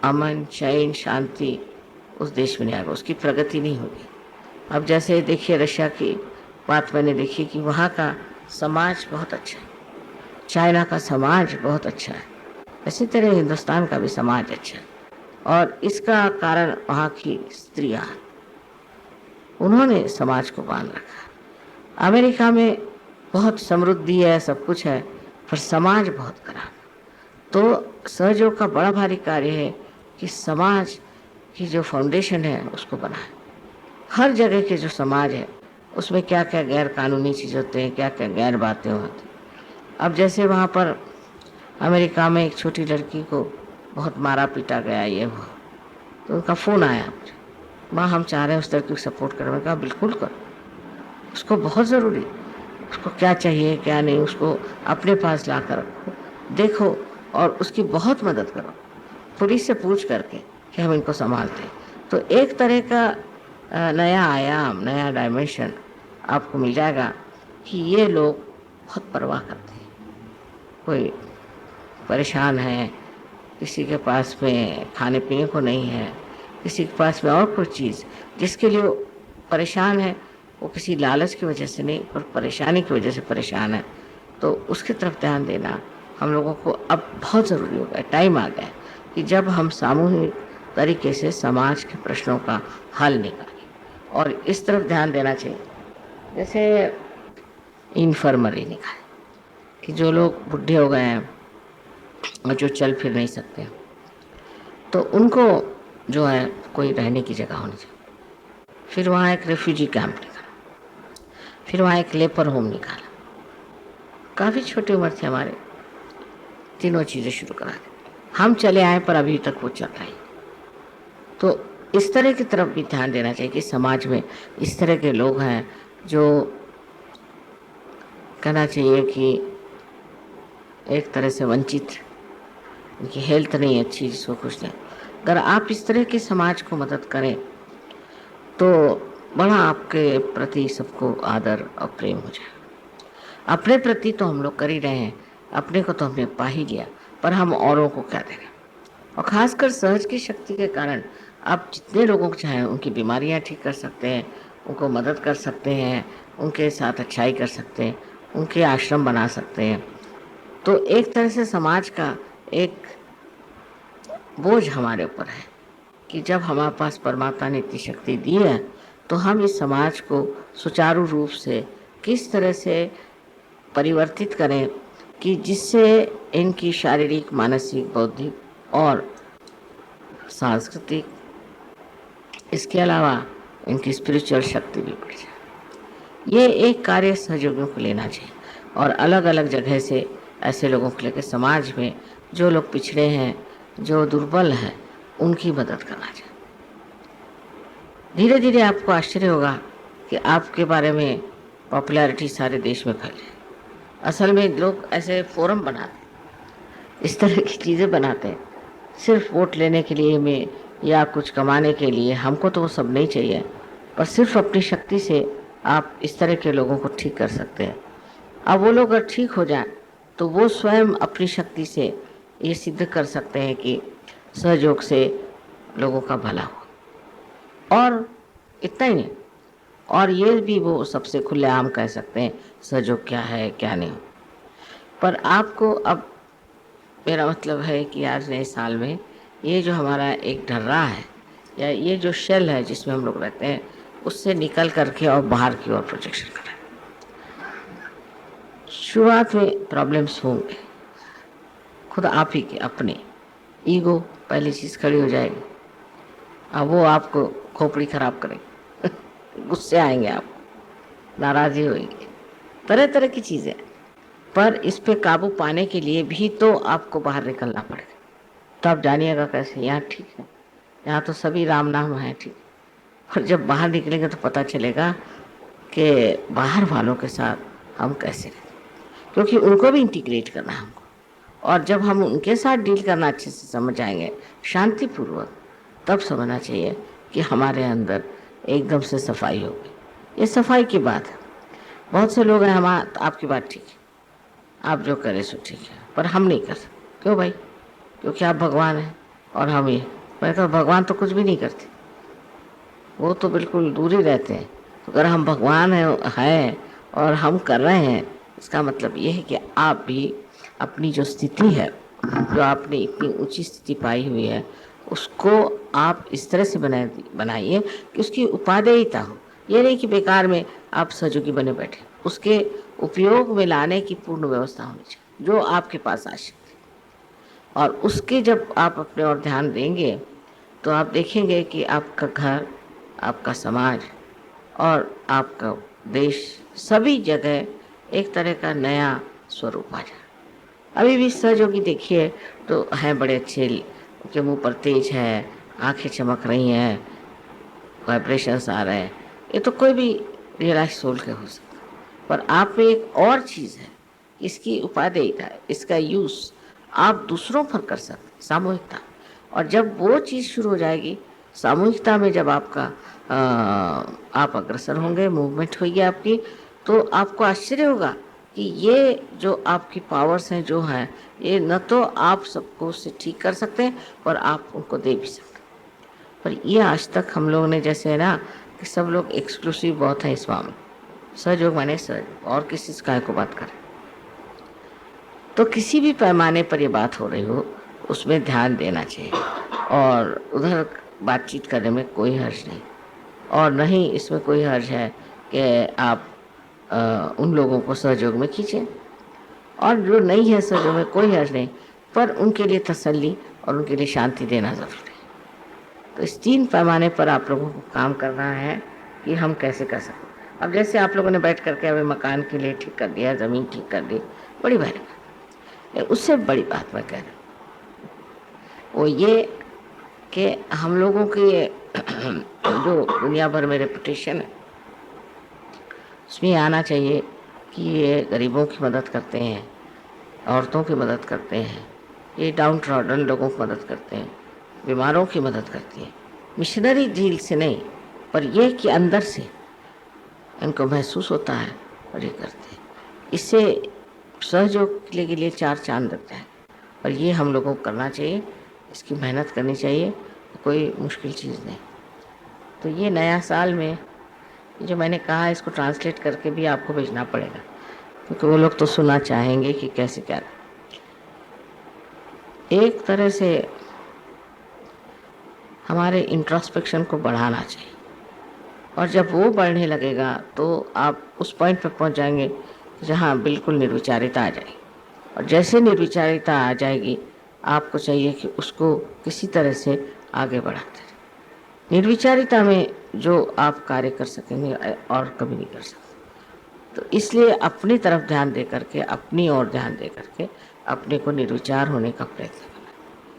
अमन, चैन, शांति उस देश में नहीं आएगा, उसकी प्रगति नहीं होगी। अब जैसे देखिए रशिया की बात मैंने देखी कि वहाँ का समाज बहुत अच्छा है, चाइना का समाज बहुत अच्छा है, इसी तरह हिंदुस्तान का भी समाज अच्छा है। और इसका कारण वहाँ की स्त्रियाँ, उन्होंने समाज को बांध रखा। अमेरिका में बहुत समृद्धि है, सब कुछ है, पर समाज बहुत खराब। तो सहयोग का बड़ा भारी कार्य है कि समाज की जो फाउंडेशन है उसको बनाए। हर जगह के जो समाज है उसमें क्या क्या गैर कानूनी चीज़ होते हैं, क्या क्या गैर बातें होती हैं। अब जैसे वहाँ पर अमेरिका में एक छोटी लड़की को बहुत मारा पीटा गया, ये वो, तो उनका फ़ोन आया मुझे, माँ हम चाह रहे हैं उस लड़की को सपोर्ट करें। मैंने कहा बिल्कुल करो, उसको बहुत ज़रूरी, उसको क्या चाहिए क्या नहीं उसको अपने पास ला कर रखो, देखो, और उसकी बहुत मदद करो, पुलिस से पूछ करके कि हम इनको संभालते हैं। तो एक तरह का नया आयाम, नया डायमेंशन आपको मिल जाएगा कि ये लोग बहुत परवाह करते हैं। कोई परेशान है, किसी के पास में खाने पीने को नहीं है, किसी के पास में और कोई चीज़ जिसके लिए वो परेशान है, वो किसी लालच की वजह से नहीं पर परेशानी की वजह से परेशान है, तो उसकी तरफ ध्यान देना हम लोगों को अब बहुत ज़रूरी हो गया। टाइम आ गया कि जब हम सामूहिक तरीके से समाज के प्रश्नों का हल निकालें और इस तरफ ध्यान देना चाहिए। जैसे इन्फर्मरी निकालें कि जो लोग बुढ़े हो गए हैं और जो चल फिर नहीं सकते, तो उनको जो है कोई रहने की जगह होनी चाहिए। फिर वहाँ एक रेफ्यूजी कैंप निकाला, फिर वहाँ एक लेपर होम निकाला। काफ़ी छोटी उम्र से हमारे तीनों चीज़ें शुरू करा दी। हम चले आए पर अभी तक वो चल रही। तो इस तरह की तरफ भी ध्यान देना चाहिए कि समाज में इस तरह के लोग हैं जो कहना चाहिए कि एक तरह से वंचित, उनकी हेल्थ नहीं अच्छी, जिसको कुछ नहीं। अगर आप इस तरह के समाज को मदद करें तो बड़ा आपके प्रति सबको आदर और प्रेम हो जाए। अपने प्रति तो हम लोग कर ही रहे हैं, अपने को तो हमने पा ही लिया, पर हम औरों को क्या देंगे। और ख़ासकर सहज की शक्ति के कारण आप जितने लोगों को चाहें उनकी बीमारियां ठीक कर सकते हैं, उनको मदद कर सकते हैं, उनके साथ अच्छाई कर सकते हैं, उनके आश्रम बना सकते हैं। तो एक तरह से समाज का एक बोझ हमारे ऊपर है कि जब हमारे पास परमात्मा ने इतनी शक्ति दी है तो हम इस समाज को सुचारू रूप से किस तरह से परिवर्तित करें कि जिससे इनकी शारीरिक, मानसिक, बौद्धिक और सांस्कृतिक, इसके अलावा इनकी स्पिरिचुअल शक्ति भी बढ़ जाए। ये एक कार्य सहयोगियों को लेना चाहिए और अलग अलग जगह से ऐसे लोगों को लेकर समाज में जो लोग पिछड़े हैं, जो दुर्बल हैं, उनकी मदद करना चाहिए। धीरे धीरे आपको आश्चर्य होगा कि आपके बारे में पॉपुलैरिटी सारे देश में फैले। असल में लोग ऐसे फोरम बनाते, इस तरह की चीज़ें बनाते हैं सिर्फ वोट लेने के लिए में या कुछ कमाने के लिए। हमको तो वो सब नहीं चाहिए, पर सिर्फ अपनी शक्ति से आप इस तरह के लोगों को ठीक कर सकते हैं। अब वो लोग अगर ठीक हो जाए तो वो स्वयं अपनी शक्ति से ये सिद्ध कर सकते हैं कि सहयोग से लोगों का भला हो। और इतना ही नहीं, और ये भी वो सबसे खुलेआम कह सकते हैं सहयोग क्या है क्या नहीं। पर आपको अब, मेरा मतलब है कि आज नए साल में ये जो हमारा एक ढर्रा है या ये जो शेल है जिसमें हम लोग रहते हैं, उससे निकल करके और बाहर की ओर प्रोजेक्शन करें। शुरुआत में प्रॉब्लम्स होंगे, खुद आप ही के अपने ईगो पहली चीज़ खड़ी हो जाएगी। अब वो आपको खोपड़ी खराब करेगी गुस्से आएंगे, आपको नाराज़ी होगी, तरह तरह की चीज़ें। पर इस पे काबू पाने के लिए भी तो आपको बाहर निकलना पड़ेगा। तो आप जानिएगा कैसे। यहाँ ठीक है, यहाँ तो सभी राम नाम है ठीक, और जब बाहर निकलेंगे तो पता चलेगा कि बाहर वालों के साथ हम कैसे रहें, क्योंकि उनको भी इंटीग्रेट करना है हमको। और जब हम उनके साथ डील करना अच्छे से समझ आएंगे शांतिपूर्वक, तब समझना चाहिए कि हमारे अंदर एकदम से सफाई होगी। ये सफाई की बात है। बहुत से लोग हैं, हम आपकी बात ठीक है, आप जो करें सो ठीक है, पर हम नहीं कर सकते। क्यों भाई? क्योंकि आप भगवान हैं, और हम ये, मैं कहा भगवान तो कुछ भी नहीं करते, वो तो बिल्कुल दूर ही रहते हैं। तो अगर हम भगवान हैं और हम कर रहे हैं, इसका मतलब ये है कि आप भी अपनी जो स्थिति है, जो आपने इतनी ऊंची स्थिति पाई हुई है, उसको आप इस तरह से बनाइए कि उसकी उपादेयता हो। ये नहीं कि बेकार में आप सहयोगी बने बैठे, उसके उपयोग में लाने की पूर्ण व्यवस्था होनी चाहिए जो आपके पास आ सकती है। और उसके जब आप अपने और ध्यान देंगे तो आप देखेंगे कि आपका घर, आपका समाज और आपका देश, सभी जगह एक तरह का नया स्वरूप आ जाए। अभी भी सहयोगी देखिए तो हैं बड़े अच्छे, उनके मुंह पर तेज है, आंखें चमक रही हैं, वाइब्रेशंस आ रहे हैं, ये तो कोई भी रियलाइज सोल के हो सकता है। पर आप में एक और चीज़ है, इसकी उपादेयता है, इसका यूज़ आप दूसरों पर कर सकते, सामूहिकता। और जब वो चीज़ शुरू हो जाएगी सामूहिकता में, जब आप अग्रसर होंगे, मूवमेंट होगी आपकी, तो आपको आश्चर्य होगा कि ये जो आपकी पावर्स हैं जो हैं, ये न तो आप सबको उससे ठीक कर सकते हैं और आप उनको दे भी सकते हैं। पर ये आज तक हम लोगों ने, जैसे है ना कि सब लोग एक्सक्लूसिव बहुत है इस मामले, सहयोग माने सहयोग, और किसी से काय को बात करें। तो किसी भी पैमाने पर ये बात हो रही हो, उसमें ध्यान देना चाहिए, और उधर बातचीत करने में कोई हर्ज नहीं, और नहीं इसमें कोई हर्ज है कि आप उन लोगों को सहयोग में खींचें, और जो नहीं है सहयोग में कोई हर्ज नहीं, पर उनके लिए तसल्ली और उनके लिए शांति देना ज़रूरी है। तो इस 3 पैमाने पर आप लोगों को काम करना है कि हम कैसे कर सकते। अब जैसे आप लोगों ने बैठ करके अभी मकान के लिए ठीक कर दिया, ज़मीन ठीक कर दी, बड़ी भारी बात। उससे बड़ी बात मैं कह रहा हूँ वो ये कि हम लोगों की जो दुनिया भर में रेपुटेशन है, उसमें आना चाहिए कि ये गरीबों की मदद करते हैं, औरतों की मदद करते हैं, ये डाउन ट्रॉडन लोगों की मदद करते हैं, बीमारों की मदद करती है। मिशनरी झील से नहीं, पर यह कि अंदर से इनको महसूस होता है और ये करते हैं। इससे सहयोग के लिए 4 चांद लगता है, और ये हम लोगों को करना चाहिए, इसकी मेहनत करनी चाहिए, कोई मुश्किल चीज़ नहीं। तो ये नया साल में जो मैंने कहा, इसको ट्रांसलेट करके भी आपको भेजना पड़ेगा, क्योंकि वो लोग तो सुनना चाहेंगे कि कैसे क्या। एक तरह से हमारे इंट्रोस्पेक्शन को बढ़ाना चाहिए, और जब वो बढ़ने लगेगा तो आप उस पॉइंट पर पहुंच जाएंगे जहां बिल्कुल निर्विचारिता आ जाएगी। और जैसे निर्विचारिता आ जाएगी, आपको चाहिए कि उसको किसी तरह से आगे बढ़ाते रहें। निर्विचारिता में जो आप कार्य कर सकेंगे और कभी नहीं कर सकते। तो इसलिए अपनी तरफ ध्यान दे करके, अपनी ओर ध्यान दे करके अपने को निर्विचार होने का प्रयत्न